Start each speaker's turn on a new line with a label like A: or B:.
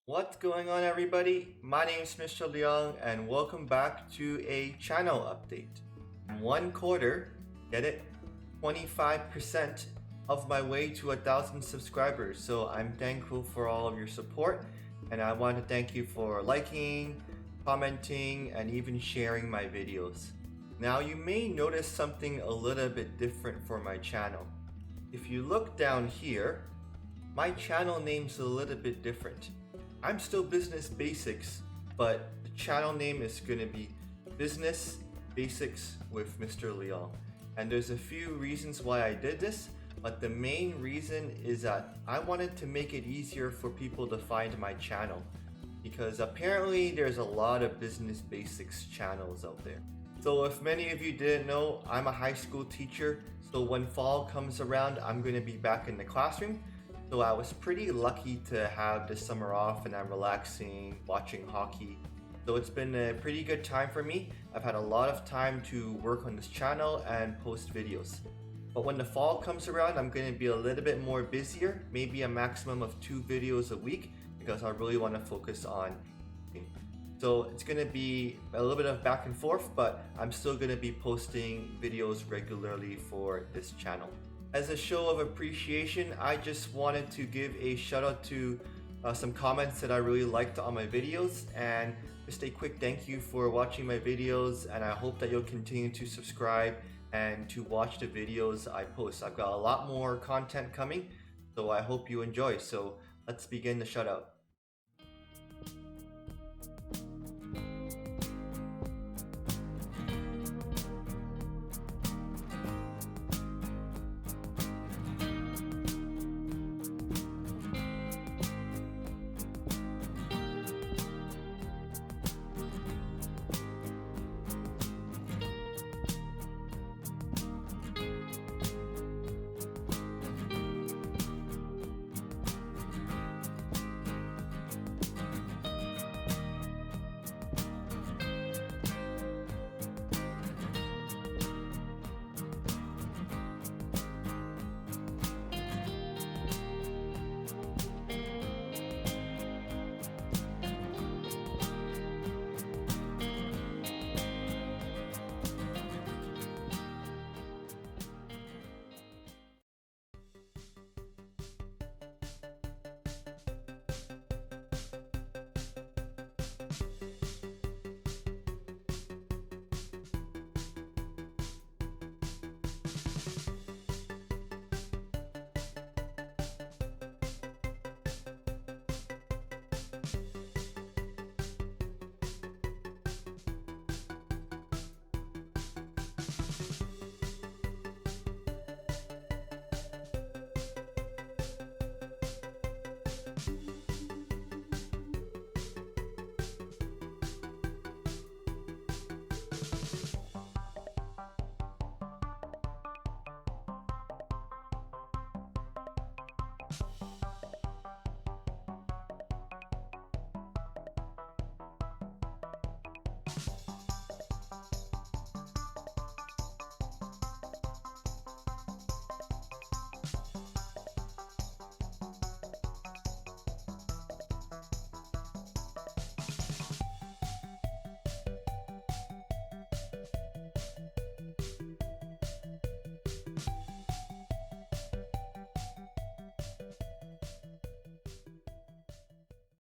A: What's going on, everybody? My name is Mr. Leong, and welcome back to a channel update. One quarter, get it? 25% of my way to 1,000 subscribers. So I'm thankful for all of your support, and I want to thank you for liking, commenting, and even sharing my videos. Now, you may notice something a little bit different for my channel. If you look down here, my channel name's a little bit different. I'm still Business Basics, but the channel name is going to be Business Basics with Mr. Leong. And there's a few reasons why I did this, but the main reason is that I wanted to make it easier for people to find my channel, because apparently there's a lot of Business Basics channels out there. So if many of you didn't know, I'm a high school teacher, so when fall comes around, I'm going to be back in the classroom. So I was pretty lucky to have this summer off, and I'm relaxing, watching hockey. So it's been a pretty good time for me. I've had a lot of time to work on this channel and post videos. But when the fall comes around, I'm going to be a little bit more busier, maybe a maximum of 2 videos a week, because I really want to focus on cooking. So it's going to be a little bit of back and forth, but I'm still going to be posting videos regularly for this channel. As a show of appreciation, I just wanted to give a shout out to some comments that I really liked on my videos, and just a quick thank you for watching my videos, and I hope that you'll continue to subscribe and to watch the videos I post. I've got a lot more content coming, so I hope you enjoy. So let's begin the shout out.